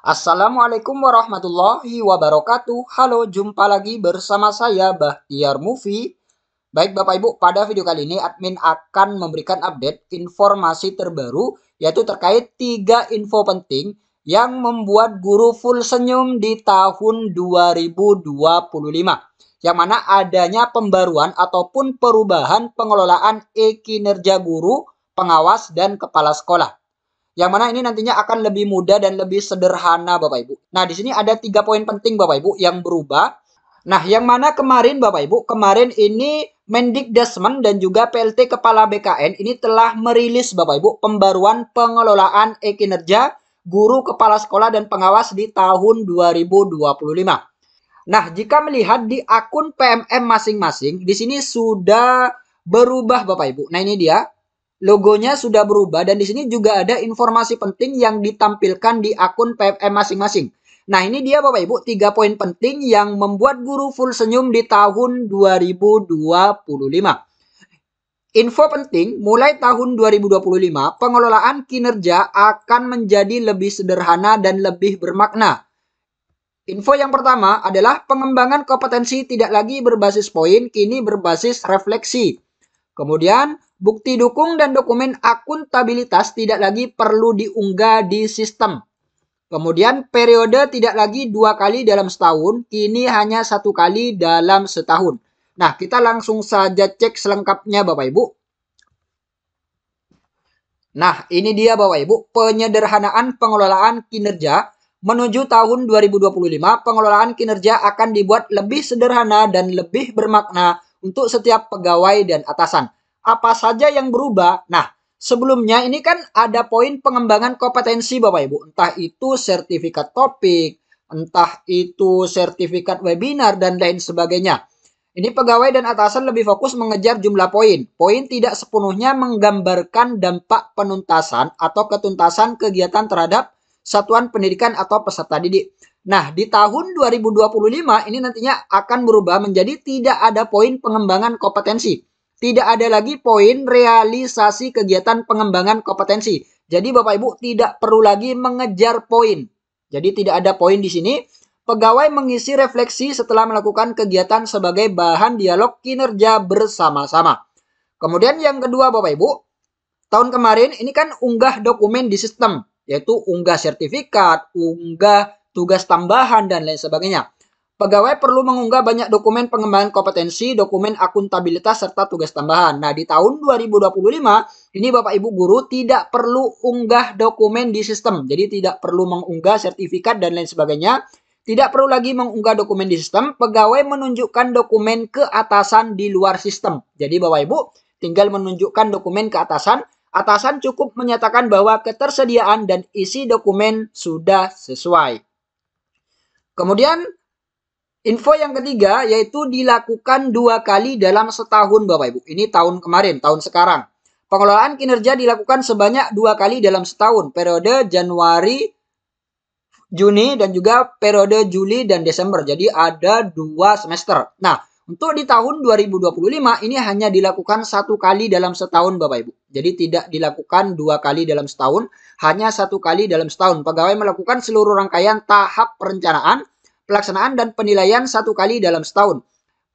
Assalamualaikum warahmatullahi wabarakatuh. Halo, jumpa lagi bersama saya Bahtiar Movie. Baik Bapak Ibu, pada video kali ini admin akan memberikan update informasi terbaru yaitu terkait 3 info penting yang membuat guru full senyum di tahun 2025. Yang mana adanya pembaruan ataupun perubahan pengelolaan e-kinerja guru, pengawas, dan kepala sekolah. Yang mana ini nantinya akan lebih mudah dan lebih sederhana Bapak Ibu. Nah, di sini ada 3 poin penting Bapak Ibu yang berubah. Nah, yang mana kemarin Bapak Ibu, kemarin ini Mendikbudrismen dan juga PLT Kepala BKN ini telah merilis Bapak Ibu pembaruan pengelolaan e-kinerja guru, kepala sekolah, dan pengawas di tahun 2025. Nah, jika melihat di akun PMM masing-masing, di sini sudah berubah Bapak Ibu. Nah, ini dia. Logonya sudah berubah dan di sini juga ada informasi penting yang ditampilkan di akun PMM masing-masing. Nah, ini dia Bapak Ibu 3 poin penting yang membuat guru full senyum di tahun 2025. Info penting, mulai tahun 2025, pengelolaan kinerja akan menjadi lebih sederhana dan lebih bermakna. Info yang pertama adalah pengembangan kompetensi tidak lagi berbasis poin, kini berbasis refleksi. Kemudian, bukti dukung dan dokumen akuntabilitas tidak lagi perlu diunggah di sistem. Kemudian, periode tidak lagi 2 kali dalam setahun, kini hanya 1 kali dalam setahun. Nah, kita langsung saja cek selengkapnya Bapak Ibu. Nah, ini dia Bapak Ibu, penyederhanaan pengelolaan kinerja. Menuju tahun 2025, pengelolaan kinerja akan dibuat lebih sederhana dan lebih bermakna untuk setiap pegawai dan atasan. Apa saja yang berubah? Nah, sebelumnya ini kan ada poin pengembangan kompetensi Bapak Ibu. Entah itu sertifikat topik, entah itu sertifikat webinar, dan lain sebagainya. Ini pegawai dan atasan lebih fokus mengejar jumlah poin. Poin tidak sepenuhnya menggambarkan dampak penuntasan atau ketuntasan kegiatan terhadap satuan pendidikan atau peserta didik. Nah, di tahun 2025 ini nantinya akan berubah menjadi tidak ada poin pengembangan kompetensi. Tidak ada lagi poin realisasi kegiatan pengembangan kompetensi. Jadi Bapak Ibu tidak perlu lagi mengejar poin. Jadi tidak ada poin di sini. Pegawai mengisi refleksi setelah melakukan kegiatan sebagai bahan dialog kinerja bersama-sama. Kemudian yang kedua Bapak Ibu, tahun kemarin ini kan unggah dokumen di sistem, yaitu unggah sertifikat, unggah tugas tambahan, dan lain sebagainya. Pegawai perlu mengunggah banyak dokumen pengembangan kompetensi, dokumen akuntabilitas, serta tugas tambahan. Nah, di tahun 2025, ini Bapak Ibu guru tidak perlu unggah dokumen di sistem. Jadi tidak perlu mengunggah sertifikat dan lain sebagainya. Tidak perlu lagi mengunggah dokumen di sistem. Pegawai menunjukkan dokumen ke atasan di luar sistem. Jadi Bapak Ibu tinggal menunjukkan dokumen ke atasan. Atasan cukup menyatakan bahwa ketersediaan dan isi dokumen sudah sesuai. Kemudian, info yang ketiga yaitu dilakukan 2 kali dalam setahun Bapak Ibu. Ini tahun kemarin, tahun sekarang. Pengelolaan kinerja dilakukan sebanyak 2 kali dalam setahun. Periode Januari, Juni, dan juga periode Juli dan Desember. Jadi ada 2 semester. Nah, untuk di tahun 2025 ini hanya dilakukan 1 kali dalam setahun Bapak Ibu. Jadi tidak dilakukan 2 kali dalam setahun, hanya 1 kali dalam setahun. Pegawai melakukan seluruh rangkaian tahap perencanaan, pelaksanaan, dan penilaian 1 kali dalam setahun.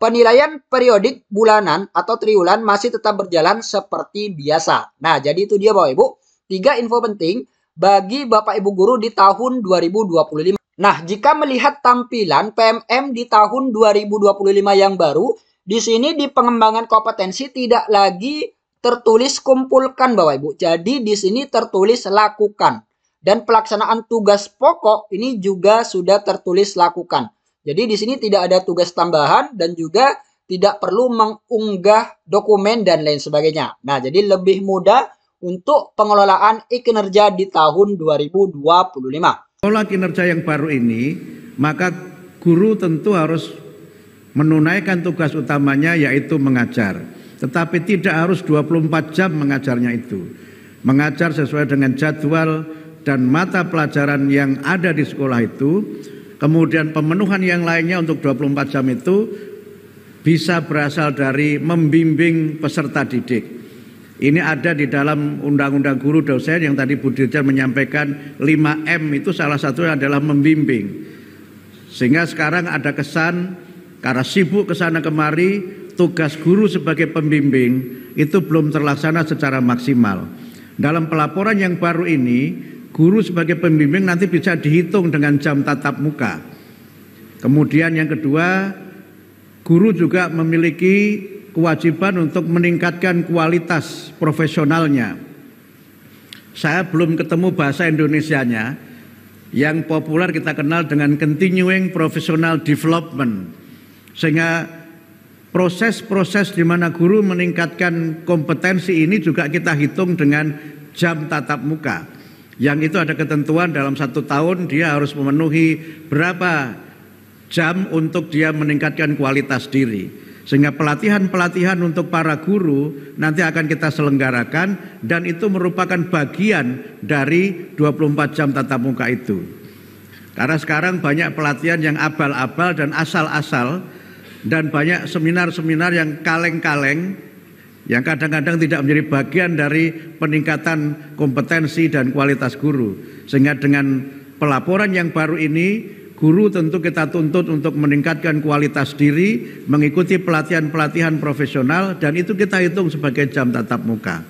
Penilaian periodik bulanan atau triwulan masih tetap berjalan seperti biasa. Nah, jadi itu dia Bapak Ibu, 3 info penting bagi Bapak Ibu guru di tahun 2025. Nah, jika melihat tampilan PMM di tahun 2025 yang baru, di sini di pengembangan kompetensi tidak lagi tertulis kumpulkan Bapak Ibu. Jadi di sini tertulis lakukan. Dan pelaksanaan tugas pokok ini juga sudah tertulis lakukan. Jadi di sini tidak ada tugas tambahan dan juga tidak perlu mengunggah dokumen dan lain sebagainya. Nah, jadi lebih mudah untuk pengelolaan e-kinerja di tahun 2025. Pola kinerja yang baru ini, maka guru tentu harus menunaikan tugas utamanya yaitu mengajar. Tetapi tidak harus 24 jam mengajarnya itu. Mengajar sesuai dengan jadwal dan mata pelajaran yang ada di sekolah itu. Kemudian pemenuhan yang lainnya untuk 24 jam itu bisa berasal dari membimbing peserta didik. Ini ada di dalam Undang-Undang Guru Dosen yang tadi Bu Dirjen menyampaikan 5M itu salah satunya adalah membimbing. Sehingga sekarang ada kesan karena sibuk kesana kemari, tugas guru sebagai pembimbing itu belum terlaksana secara maksimal. Dalam pelaporan yang baru ini, guru sebagai pembimbing nanti bisa dihitung dengan jam tatap muka. Kemudian yang kedua, guru juga memiliki kewajiban untuk meningkatkan kualitas profesionalnya. Saya belum ketemu bahasa Indonesianya, yang populer kita kenal dengan continuing professional development. Sehingga proses-proses di mana guru meningkatkan kompetensi ini juga kita hitung dengan jam tatap muka. Yang itu ada ketentuan dalam 1 tahun dia harus memenuhi berapa jam untuk dia meningkatkan kualitas diri. Sehingga pelatihan-pelatihan untuk para guru nanti akan kita selenggarakan dan itu merupakan bagian dari 24 jam tatap muka itu. Karena sekarang banyak pelatihan yang abal-abal dan asal-asal dan banyak seminar-seminar yang kaleng-kaleng yang kadang-kadang tidak menjadi bagian dari peningkatan kompetensi dan kualitas guru. Sehingga dengan pelaporan yang baru ini, guru tentu kita tuntut untuk meningkatkan kualitas diri, mengikuti pelatihan-pelatihan profesional dan itu kita hitung sebagai jam tatap muka.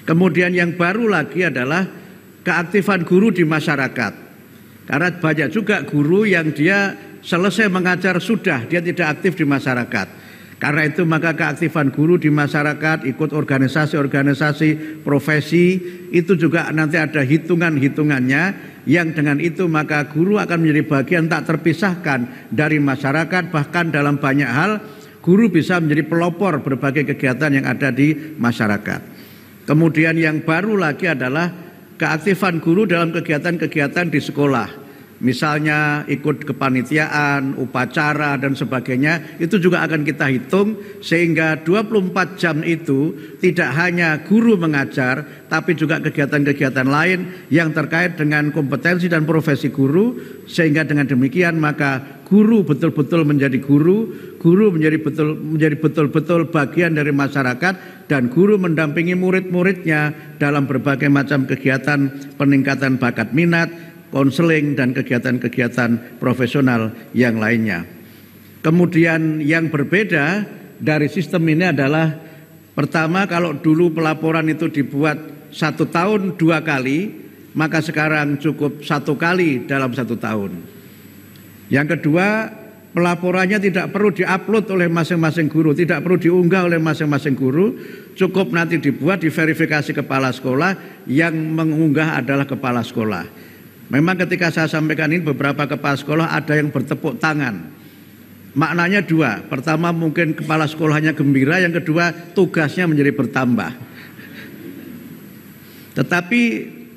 Kemudian yang baru lagi adalah keaktifan guru di masyarakat. Karena banyak juga guru yang dia selesai mengajar sudah, dia tidak aktif di masyarakat. Karena itu maka keaktifan guru di masyarakat, ikut organisasi-organisasi profesi, itu juga nanti ada hitungan-hitungannya yang dengan itu maka guru akan menjadi bagian tak terpisahkan dari masyarakat. Bahkan dalam banyak hal guru bisa menjadi pelopor berbagai kegiatan yang ada di masyarakat. Kemudian yang baru lagi adalah keaktifan guru dalam kegiatan-kegiatan di sekolah. Misalnya ikut kepanitiaan, upacara dan sebagainya, itu juga akan kita hitung sehingga 24 jam itu tidak hanya guru mengajar tapi juga kegiatan-kegiatan lain yang terkait dengan kompetensi dan profesi guru, sehingga dengan demikian maka guru betul-betul menjadi guru menjadi betul-betul bagian dari masyarakat dan guru mendampingi murid-muridnya dalam berbagai macam kegiatan peningkatan bakat minat, konseling dan kegiatan-kegiatan profesional yang lainnya. Kemudian yang berbeda dari sistem ini adalah pertama, kalau dulu pelaporan itu dibuat 1 tahun 2 kali, maka sekarang cukup 1 kali dalam 1 tahun. Yang kedua, pelaporannya tidak perlu diupload oleh masing-masing guru, tidak perlu diunggah oleh masing-masing guru, cukup nanti dibuat, diverifikasi kepala sekolah, yang mengunggah adalah kepala sekolah. Memang ketika saya sampaikan ini beberapa kepala sekolah ada yang bertepuk tangan. Maknanya 2. Pertama mungkin kepala sekolahnya gembira, yang kedua tugasnya menjadi bertambah. Tetapi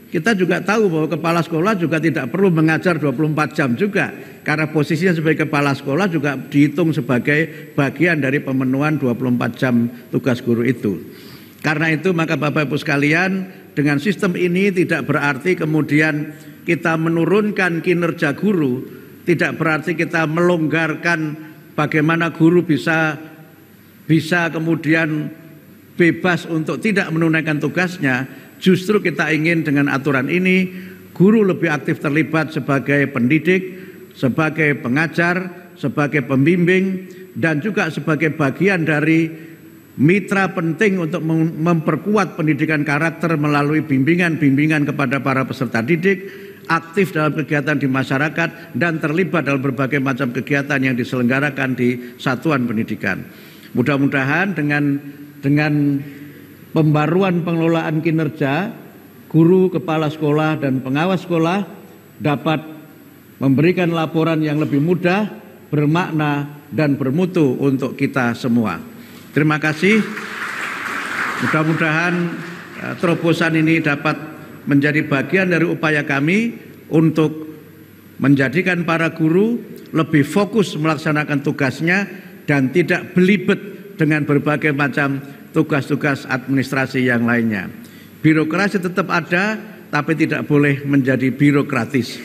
kita juga tahu bahwa kepala sekolah juga tidak perlu mengajar 24 jam juga. Karena posisinya sebagai kepala sekolah juga dihitung sebagai bagian dari pemenuhan 24 jam tugas guru itu. Karena itu maka Bapak Ibu sekalian, dengan sistem ini tidak berarti kemudian kita menurunkan kinerja guru, tidak berarti kita melonggarkan bagaimana guru bisa kemudian bebas untuk tidak menunaikan tugasnya. Justru kita ingin dengan aturan ini guru lebih aktif terlibat sebagai pendidik, sebagai pengajar, sebagai pembimbing, dan juga sebagai bagian dari mitra penting untuk memperkuat pendidikan karakter melalui bimbingan-bimbingan kepada para peserta didik, aktif dalam kegiatan di masyarakat, dan terlibat dalam berbagai macam kegiatan yang diselenggarakan di satuan pendidikan. Mudah-mudahan dengan pembaruan pengelolaan kinerja, guru, kepala sekolah, dan pengawas sekolah dapat memberikan laporan yang lebih mudah, bermakna, dan bermutu untuk kita semua. Terima kasih. Mudah-mudahan terobosan ini dapat menjadi bagian dari upaya kami untuk menjadikan para guru lebih fokus melaksanakan tugasnya dan tidak belibet dengan berbagai macam tugas-tugas administrasi yang lainnya. Birokrasi tetap ada, tapi tidak boleh menjadi birokratis.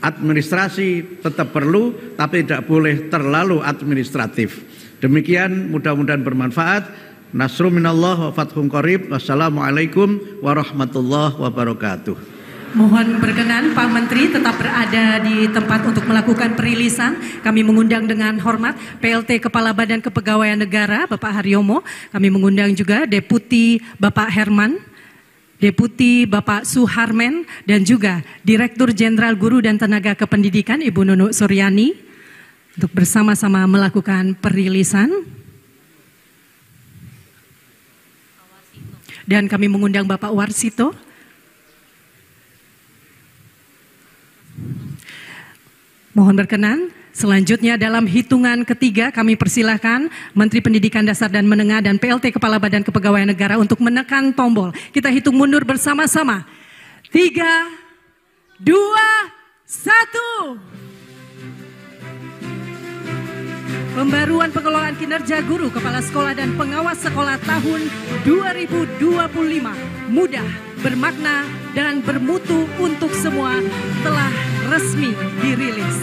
Administrasi tetap perlu, tapi tidak boleh terlalu administratif. Demikian, mudah-mudahan bermanfaat. nasrun minallah wa fathun qarib. Wassalamualaikum warahmatullahi wabarakatuh. Mohon berkenan Pak Menteri tetap berada di tempat untuk melakukan perilisan. Kami mengundang dengan hormat PLT Kepala Badan Kepegawaian Negara Bapak Haryomo. Kami mengundang juga Deputi Bapak Herman, Deputi Bapak Suharmen, dan juga Direktur Jenderal Guru dan Tenaga Kependidikan Ibu Nunuk Suryani untuk bersama-sama melakukan perilisan. Dan kami mengundang Bapak Warsito. Mohon berkenan, selanjutnya dalam hitungan ketiga kami persilahkan Menteri Pendidikan Dasar dan Menengah dan PLT Kepala Badan Kepegawaian Negara untuk menekan tombol. Kita hitung mundur bersama-sama. 3, 2, 1. Pembaruan pengelolaan kinerja guru, kepala sekolah dan pengawas sekolah tahun 2025 mudah, bermakna dan bermutu untuk semua telah resmi dirilis.